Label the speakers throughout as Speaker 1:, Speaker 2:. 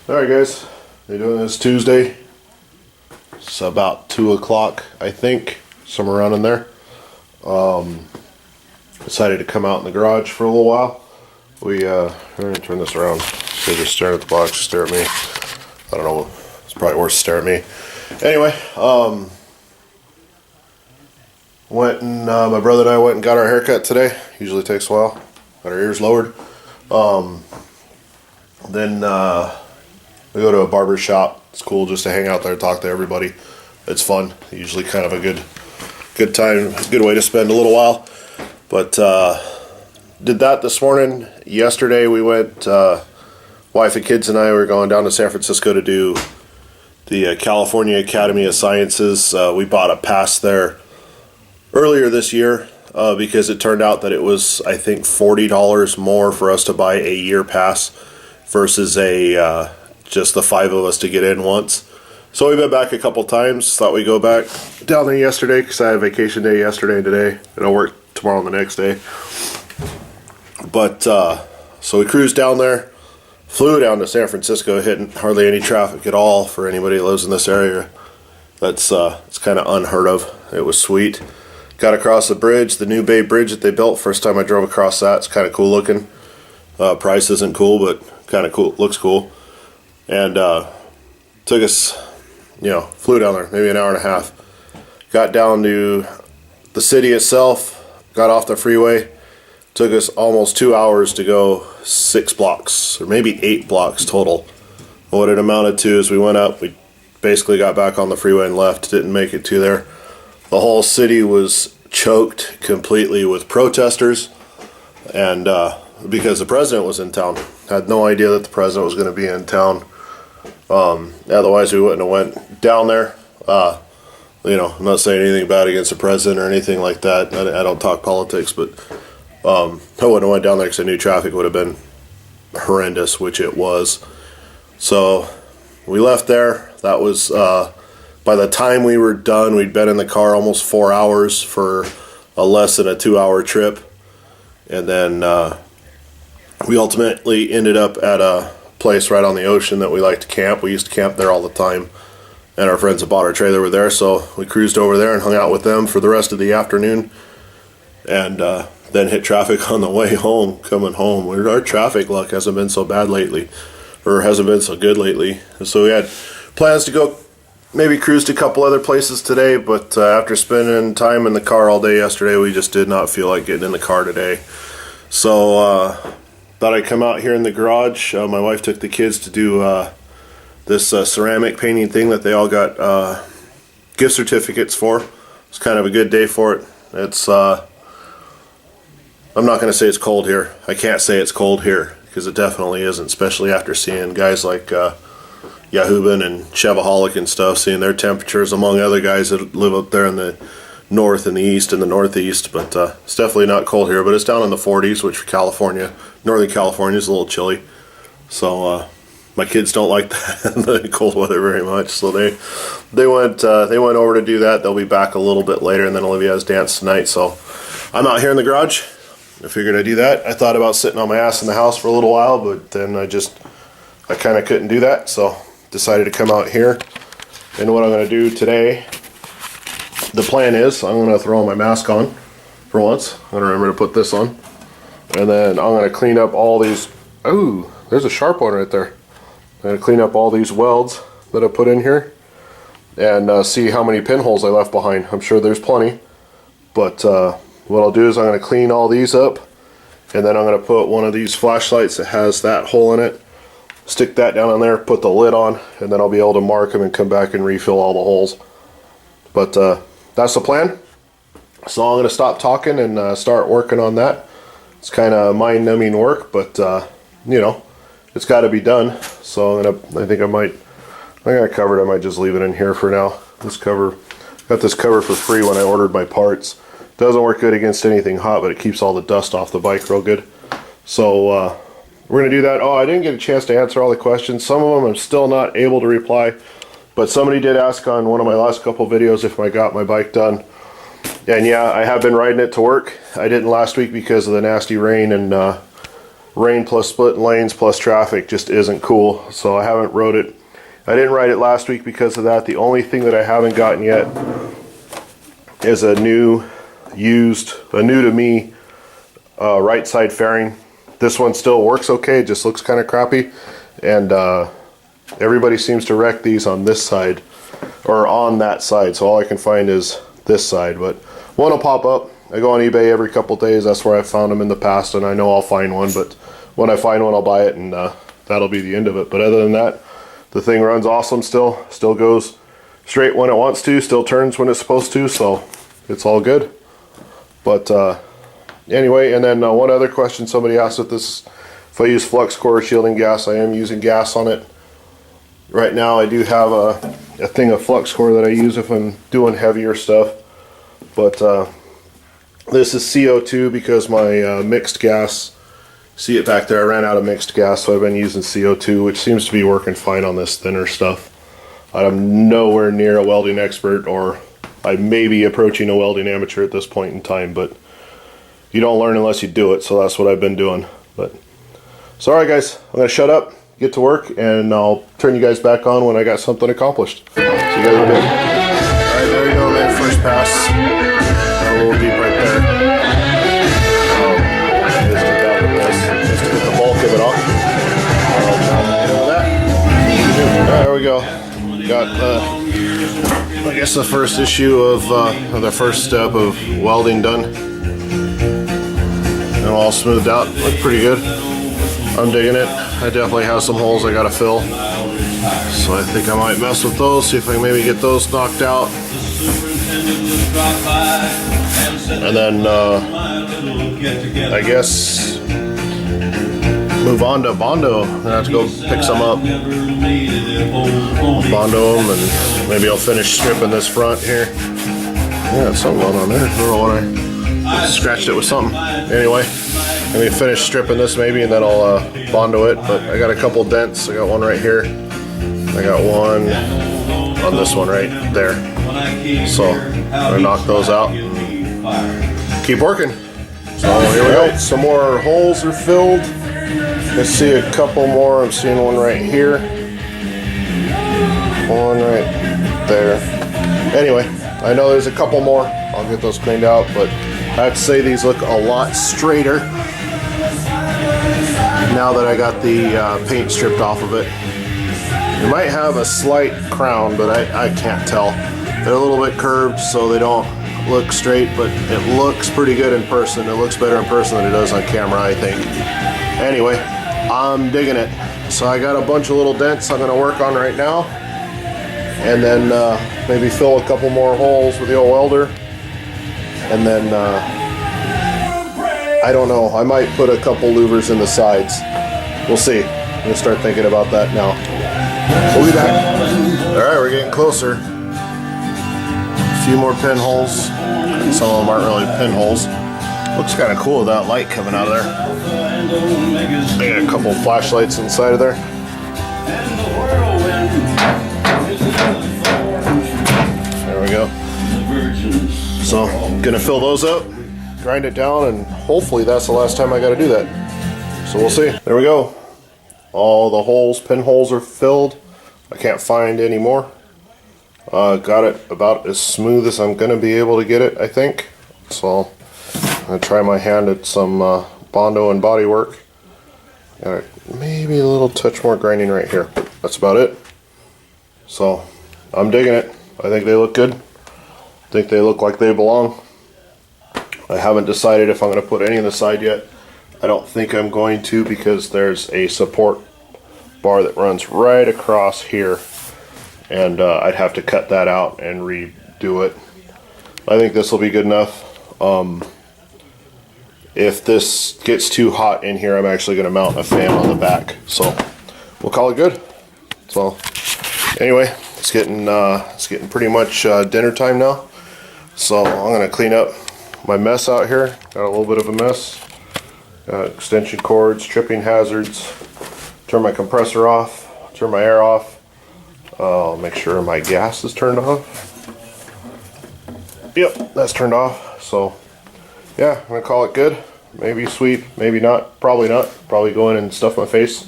Speaker 1: Alright guys, how you doing? This Tuesday. It's about 2 o'clock, I think, somewhere around in there. Decided to come out in the garage for a little while. I'm gonna turn this around. So just staring at the box, stare at me. I don't know, it's probably worse to stare at me. Anyway, my brother and I went and got our haircut today. Usually takes a while. Got our ears lowered. Then we go to a barber shop. It's cool just to hang out there, talk to everybody. It's fun. Usually kind of a good time, a good way to spend a little while. But did that this morning. Yesterday we went, wife and kids and I were going down to San Francisco to do the California Academy of Sciences. We bought a pass there earlier this year because it turned out that it was, I think, $40 more for us to buy a year pass versus just the 5 of us to get in once. So we've been back a couple times. Thought we'd go back down there yesterday because I had vacation day yesterday and today, and I'll work tomorrow and the next day. But so we cruised down there, flew down to San Francisco, hitting hardly any traffic at all for anybody that lives in this area. That's it's kind of unheard of. It was sweet. Got across the bridge, the New Bay Bridge that they built. First time I drove across that. It's kind of cool looking. Price isn't cool, but kind of cool. Looks cool. And took us, flew down there, maybe an hour and a half. Got down to the city itself, got off the freeway. Took us almost 2 hours to go 6 blocks, or maybe 8 blocks total. What it amounted to is we went up, we basically got back on the freeway and left, didn't make it to there. The whole city was choked completely with protesters, and because the president was in town. Had no idea that the president was going to be in town. Otherwise we wouldn't have went down there. I'm not saying anything bad against the president or anything like that. I don't talk politics, but I wouldn't have went down there because I knew traffic would have been horrendous, which it was. So we left there. That was by the time we were done, we'd been in the car almost 4 hours for a less than a 2-hour trip. And then we ultimately ended up at a place right on the ocean that we like to camp. We used to camp there all the time, and our friends that bought our trailer were there, so we cruised over there and hung out with them for the rest of the afternoon, and then hit traffic on the way home, coming home. Our traffic luck hasn't been so bad lately, or hasn't been so good lately. So we had plans to go maybe cruise to a couple other places today, but after spending time in the car all day yesterday, we just did not feel like getting in the car today. So thought I'd come out here in the garage. My wife took the kids to do this ceramic painting thing that they all got gift certificates for. It's kind of a good day for it. It's I'm not going to say it's cold here. I can't say it's cold here because it definitely isn't, especially after seeing guys like Yahooban and Chevaholic and stuff, seeing their temperatures among other guys that live up there in the north and the east and the northeast. But it's definitely not cold here, but it's down in the 40s, which for California, Northern California, is a little chilly. So my kids don't like the cold weather very much, so they went over to do that. They'll be back a little bit later, and then Olivia has dance tonight. So I'm out here in the garage. I figured I'd do that. I thought about sitting on my ass in the house for a little while, but then I kind of couldn't do that, so decided to come out here. And what I'm going to do today, the plan is I'm going to throw my mask on for once. I'm going to remember to put this on, and then I'm going to clean up all these. Ooh, there's a sharp one right there. I'm going to clean up all these welds that I put in here and see how many pinholes I left behind. I'm sure there's plenty, but what I'll do is I'm going to clean all these up, and then I'm going to put one of these flashlights that has that hole in it, stick that down on there, put the lid on, and then I'll be able to mark them and come back and refill all the holes. But that's the plan. So I'm going to stop talking and start working on that. It's kind of mind-numbing work, but it's got to be done. So I think I got it covered. I might just leave it in here for now. This cover, got this cover for free when I ordered my parts. Doesn't work good against anything hot, but it keeps all the dust off the bike real good. So we're going to do that. Oh, I didn't get a chance to answer all the questions. Some of them I'm still not able to reply, but somebody did ask on one of my last couple videos if I got my bike done. And yeah, I have been riding it to work. I didn't last week because of the nasty rain and rain plus split lanes plus traffic just isn't cool. So I haven't rode it. I didn't ride it last week because of that. The only thing that I haven't gotten yet is a new to me right side fairing. This one still works okay, it just looks kind of crappy. And everybody seems to wreck these on this side or on that side. So all I can find is this side, but one will pop up. I go on eBay every couple days. That's where I've found them in the past, and I know I'll find one, but when I find one I'll buy it, and that'll be the end of it. But other than that, the thing runs awesome still goes straight when it wants to, still turns when it's supposed to, so it's all good. But anyway, and then one other question somebody asked if I use flux core shielding gas. I am using gas on it. Right now I do have a thing of flux core that I use if I'm doing heavier stuff, but this is CO2 because my mixed gas, see it back there, I ran out of mixed gas, so I've been using CO2, which seems to be working fine on this thinner stuff. I'm nowhere near a welding expert, or I may be approaching a welding amateur at this point in time, but you don't learn unless you do it, so that's what I've been doing. But so alright guys, I'm going to shut up, get to work, and I'll turn you guys back on when I got something accomplished. See you guys in a bit. Alright, there you go, man, first pass. A little deep right there. Just did that with this, just to get the bulk of it off. There we go. Got I guess the first issue of the first step of welding done, and all smoothed out. Looked pretty good. I'm digging it. I definitely have some holes I gotta fill, so I think I might mess with those, see if I can maybe get those knocked out. And then I guess move on to Bondo. I have to go pick some up, Bondo them, and maybe I'll finish stripping this front here. Yeah, it's something going on there. I don't know what I scratched it with something. Anyway, I'm gonna finish stripping this maybe, and then I'll Bondo it. But I got a couple dents. I got one right here. I got one on this one right there. So I'm gonna knock those out and keep working. So here we go. Some more holes are filled. Let's see a couple more. I'm seeing one right here. One right there. Anyway, I know there's a couple more. I'll get those cleaned out, but I have to say these look a lot straighter now that I got the paint stripped off of it. It might have a slight crown, but I can't tell. They're a little bit curved, so they don't look straight, but it looks pretty good in person. It looks better in person than it does on camera, I think. Anyway, I'm digging it. So I got a bunch of little dents I'm gonna work on right now, and then maybe fill a couple more holes with the old welder, and then I don't know, I might put a couple louvers in the sides. We'll see. I'm gonna start thinking about that now. We'll be back. Alright, we're getting closer. A few more pinholes. Some of them aren't really pinholes. Looks kind of cool with that light coming out of there. I got a couple flashlights inside of there. There we go. So, gonna fill those up, grind it down, and hopefully that's the last time I gotta do that. So we'll see. There we go. All the holes, pinholes are filled. I can't find any more. Got it about as smooth as I'm gonna be able to get it, I think. So I'm gonna try my hand at some Bondo and body work. Got maybe a little touch more grinding right here. That's about it. So I'm digging it. I think they look good. I think they look like they belong. I haven't decided if I'm gonna put any on the side yet. I don't think I'm going to, because there's a support bar that runs right across here, and I'd have to cut that out and redo it. I think this will be good enough. If this gets too hot in here, I'm actually going to mount a fan on the back, so we'll call it good. So anyway, it's getting pretty much dinner time now, so I'm going to clean up my mess out here. Got a little bit of a mess. Extension cords, tripping hazards. Turn my compressor off, turn my air off. Make sure my gas is turned off. Yep, that's turned off. So yeah, I'm gonna call it good. maybe sweet, maybe not, probably not. Probably go in and stuff my face,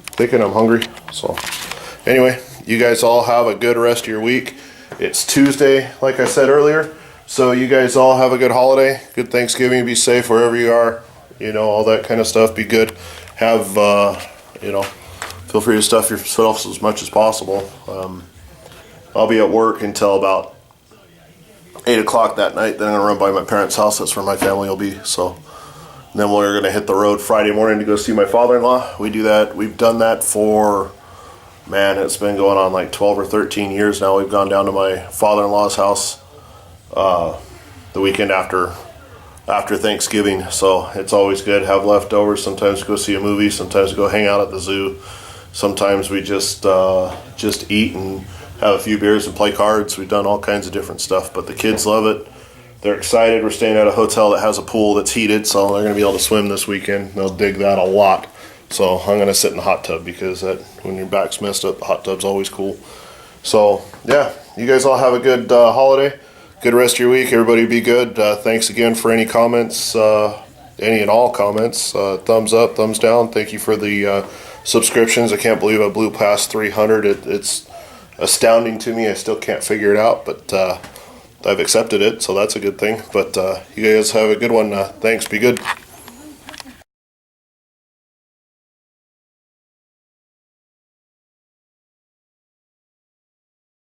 Speaker 1: thinking I'm hungry. So anyway, you guys all have a good rest of your week. It's Tuesday, like I said earlier. So you guys all have a good holiday, good Thanksgiving, be safe wherever you are, you know, all that kind of stuff, be good. Have, you know, feel free to stuff yourself as much as possible. I'll be at work until about 8 o'clock that night, then I'm gonna run by my parents' house, that's where my family will be, so. Then we're gonna hit the road Friday morning to go see my father-in-law. We do that, we've done that for, man, it's been going on like 12 or 13 years now. We've gone down to my father-in-law's house the weekend after Thanksgiving, so it's always good. Have leftovers. Sometimes go see a movie. Sometimes go hang out at the zoo. Sometimes we just eat and have a few beers and play cards. We've done all kinds of different stuff, but the kids love it. They're excited. We're staying at a hotel that has a pool that's heated, so they're gonna be able to swim this weekend. They'll dig that a lot. So I'm gonna sit in the hot tub because when your back's messed up, the hot tub's always cool. So yeah, you guys all have a good holiday. Good rest of your week. Everybody be good. Thanks again for any comments, any and all comments. Thumbs up, thumbs down. Thank you for the subscriptions. I can't believe I blew past 300. It's astounding to me. I still can't figure it out, but I've accepted it, so that's a good thing. But you guys have a good one. Thanks. Be good.